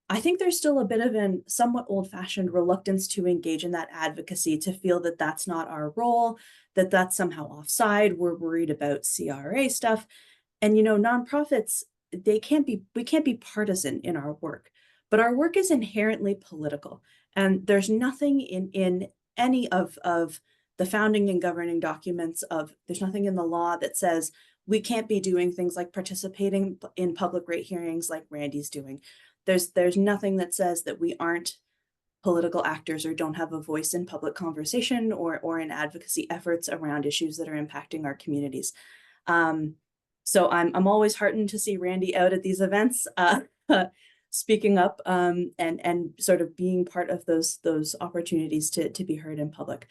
I think there's still a bit of an somewhat old-fashioned reluctance to engage in that advocacy, to feel that that's not our role, that that's somehow offside. We're worried about CRA stuff. And, nonprofits, we can't be partisan in our work, but our work is inherently political. And there's nothing in any of the founding and governing documents there's nothing in the law that says we can't be doing things like participating in public rate hearings like Randy's doing. There's nothing that says that we aren't political actors or don't have a voice in public conversation or in advocacy efforts around issues that are impacting our communities. So I'm always heartened to see Randy out at these events, speaking up and sort of being part of those opportunities to be heard in public.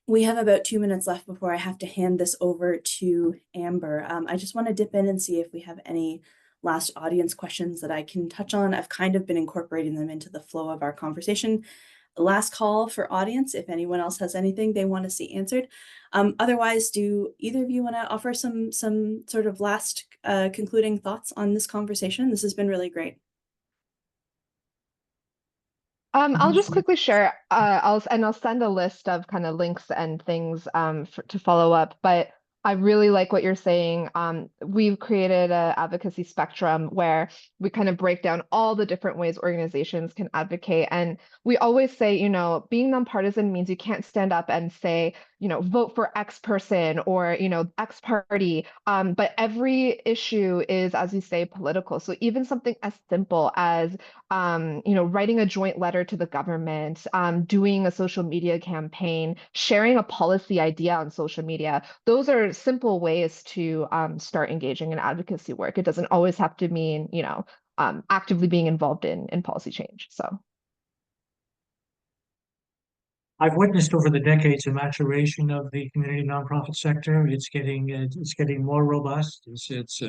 We have about 2 minutes left before I have to hand this over to Amber. I just want to dip in and see if we have any last audience questions that I can touch on. I've kind of been incorporating them into the flow of our conversation. Last call for audience, if anyone else has anything they want to see answered. Otherwise, do either of you want to offer some sort of last concluding thoughts on this conversation? This has been really great. I'll just quickly share. I'll send a list of kind of links and things to follow up. But I really like what you're saying. We've created an advocacy spectrum where we kind of break down all the different ways organizations can advocate. And we always say, you know, being nonpartisan means you can't stand up and say, you know, vote for X person or, you know, X party. But every issue is, as you say, political. So even something as simple as you know, writing a joint letter to the government, doing a social media campaign, sharing a policy idea on social media. Those are simple ways to start engaging in advocacy work. It doesn't always have to mean, you know, actively being involved in policy change. So. I've witnessed over the decades a maturation of the community nonprofit sector. It's getting more robust. It's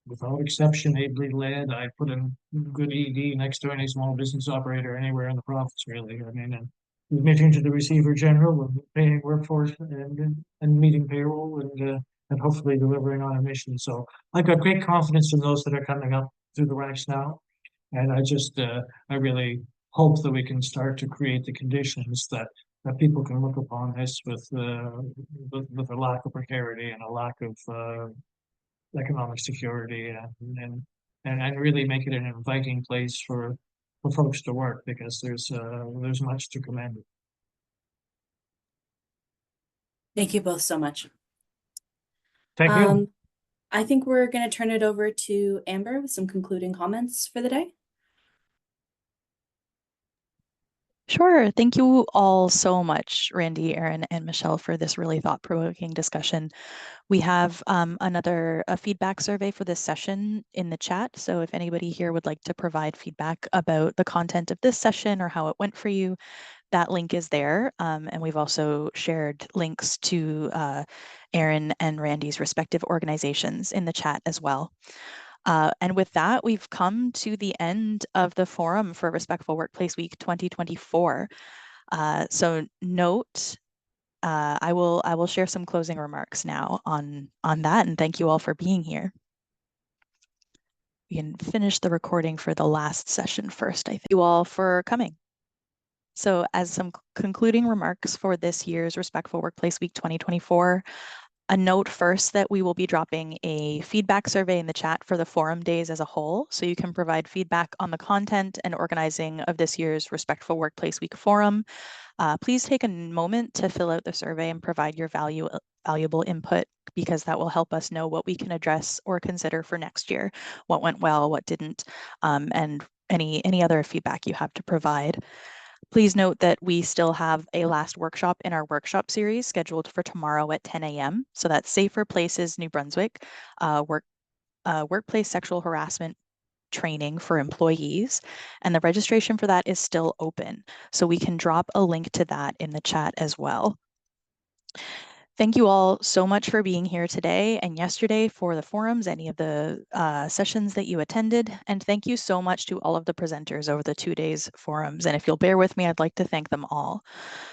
without exception, ably led. I put a good ED next to any small business operator anywhere in the province, really. I mean, and admitting to the receiver general and paying workforce and meeting payroll and hopefully delivering on a mission. So I've got great confidence in those that are coming up through the ranks now. And I really hope that we can start to create the conditions that people can look upon this with a lack of precarity and a lack of economic security and really make it an inviting place for folks to work because there's much to commend. Thank you both so much. Thank you. I think we're going to turn it over to Amber with some concluding comments for the day. Sure. Thank you all so much, Randy, Aaron, and Michelle, for this really thought-provoking discussion. We have a feedback survey for this session in the chat. So if anybody here would like to provide feedback about the content of this session or how it went for you, that link is there. And we've also shared links to Aaron and Randy's respective organizations in the chat as well. And with that, we've come to the end of the forum for Respectful Workplace Week 2024. So note, I will share some closing remarks now on that, and thank you all for being here. We can finish the recording for the last session first. I thank you all for coming. So as some concluding remarks for this year's Respectful Workplace Week 2024, a note first that we will be dropping a feedback survey in the chat for the forum days as a whole, so you can provide feedback on the content and organizing of this year's Respectful Workplace Week forum. Please take a moment to fill out the survey and provide your valuable input, because that will help us know what we can address or consider for next year, what went well, what didn't, and any other feedback you have to provide. Please note that we still have a last workshop in our workshop series scheduled for tomorrow at 10 a.m. So that's Safer Places, New Brunswick, workplace sexual harassment training for employees. And the registration for that is still open. So we can drop a link to that in the chat as well. Thank you all so much for being here today and yesterday for the forums, any of the sessions that you attended. And thank you so much to all of the presenters over the 2 days forums. And if you'll bear with me, I'd like to thank them all.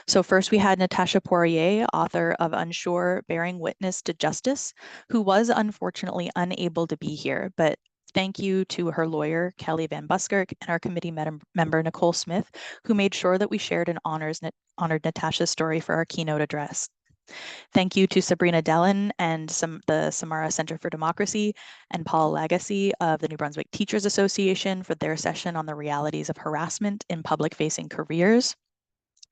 So first we had Natasha Poirier, author of Unsure, Bearing Witness to Justice, who was unfortunately unable to be here, but thank you to her lawyer, Kelly Van Buskirk, and our committee member, Nicole Smith, who made sure that we shared and honored Natasha's story for our keynote address. Thank you to Sabrina Dellin and the Samara Center for Democracy and Paul Lagacy of the New Brunswick Teachers Association for their session on the realities of harassment in public-facing careers.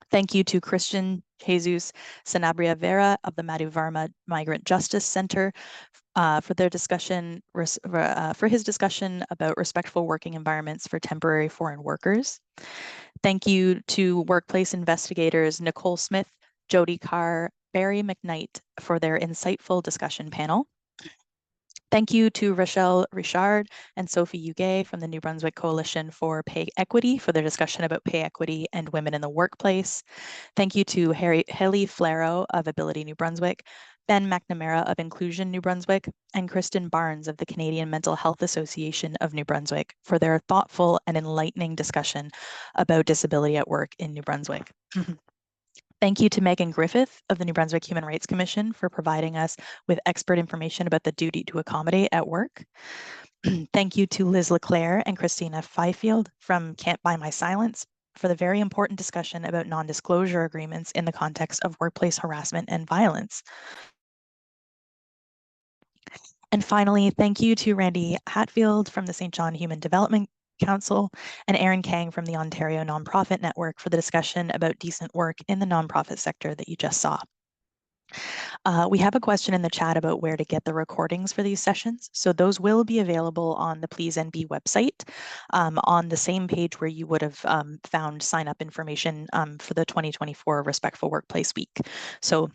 Thank you to Christian Jesus Sanabria Vera of the Madhu Varma Migrant Justice Center for their discussion, for his discussion about respectful working environments for temporary foreign workers. Thank you to workplace investigators Nicole Smith, Jody Carr, Barry McKnight for their insightful discussion panel. Thank you to Rochelle Richard and Sophie Huguet from the New Brunswick Coalition for Pay Equity for their discussion about pay equity and women in the workplace. Thank you to Haley Flaro of Ability New Brunswick, Ben McNamara of Inclusion New Brunswick, and Kristen Barnes of the Canadian Mental Health Association of New Brunswick for their thoughtful and enlightening discussion about disability at work in New Brunswick. Thank you to Megan Griffith of the New Brunswick Human Rights Commission for providing us with expert information about the duty to accommodate at work. Thank you to Liz Leclerc and Christina Fifield from Can't Buy My Silence for the very important discussion about non-disclosure agreements in the context of workplace harassment and violence. And finally, thank you to Randy Hatfield from the St. John Human Development Council and Aaron Kang from the Ontario Nonprofit Network for the discussion about decent work in the nonprofit sector that you just saw. We have a question in the chat about where to get the recordings for these sessions. So those will be available on the Please NB website on the same page where you would have found sign up information for the 2024 Respectful Workplace Week. So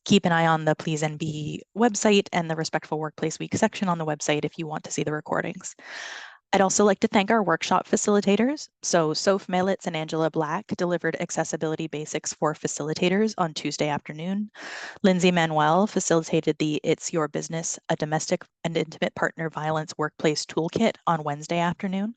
keep an eye on the Please NB website and the Respectful Workplace Week section on the website if you want to see the recordings. I'd also like to thank our workshop facilitators. So Soph Melitz and Angela Black delivered accessibility basics for facilitators on Tuesday afternoon. Lindsay Manuel facilitated the It's Your Business, a domestic and intimate partner violence workplace toolkit on Wednesday afternoon.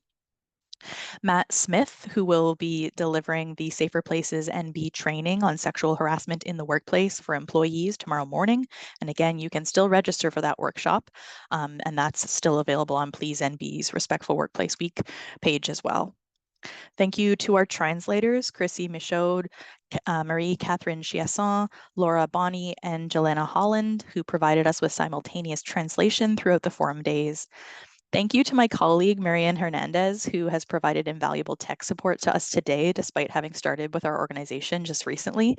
Matt Smith, who will be delivering the Safer Places NB training on sexual harassment in the workplace for employees tomorrow morning. And again, you can still register for that workshop, and that's still available on Please NB's Respectful Workplace Week page as well. Thank you to our translators, Chrissy Michaud, Marie-Catherine Chiasson, Laura Bonney, and Jelena Holland, who provided us with simultaneous translation throughout the forum days. Thank you to my colleague, Marianne Hernandez, who has provided invaluable tech support to us today, despite having started with our organization just recently.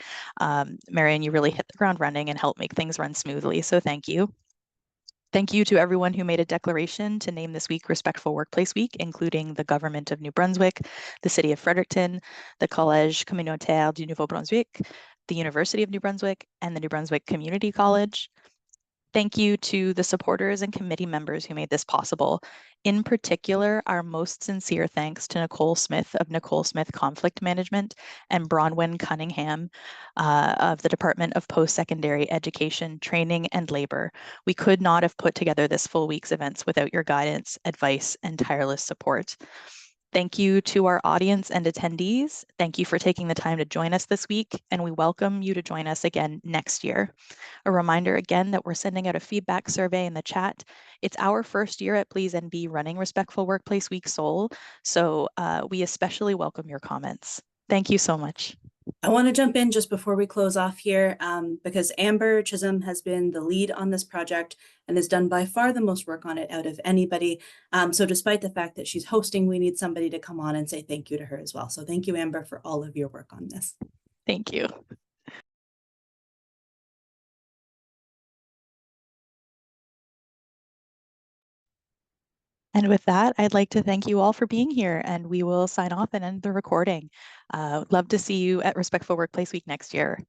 Marianne, you really hit the ground running and helped make things run smoothly, so thank you. Thank you to everyone who made a declaration to name this week Respectful Workplace Week, including the Government of New Brunswick, the City of Fredericton, the Collège Communautaire du Nouveau-Brunswick, the University of New Brunswick, and the New Brunswick Community College. Thank you to the supporters and committee members who made this possible. In particular, our most sincere thanks to Nicole Smith of Nicole Smith Conflict Management and Bronwyn Cunningham of the Department of Post-Secondary Education, Training, and Labor. We could not have put together this full week's events without your guidance, advice, and tireless support. Thank you to our audience and attendees. Thank you for taking the time to join us this week, and we welcome you to join us again next year. A reminder again that we're sending out a feedback survey in the chat. It's our first year at Please NB running Respectful Workplace Week Seoul, so we especially welcome your comments. Thank you so much. I want to jump in just before we close off here because Amber Chisholm has been the lead on this project and has done by far the most work on it out of anybody. So despite the fact that she's hosting, we need somebody to come on and say thank you to her as well. So thank you, Amber, for all of your work on this. Thank you. And with that, I'd like to thank you all for being here, and we will sign off and end the recording. Love to see you at Respectful Workplace Week next year.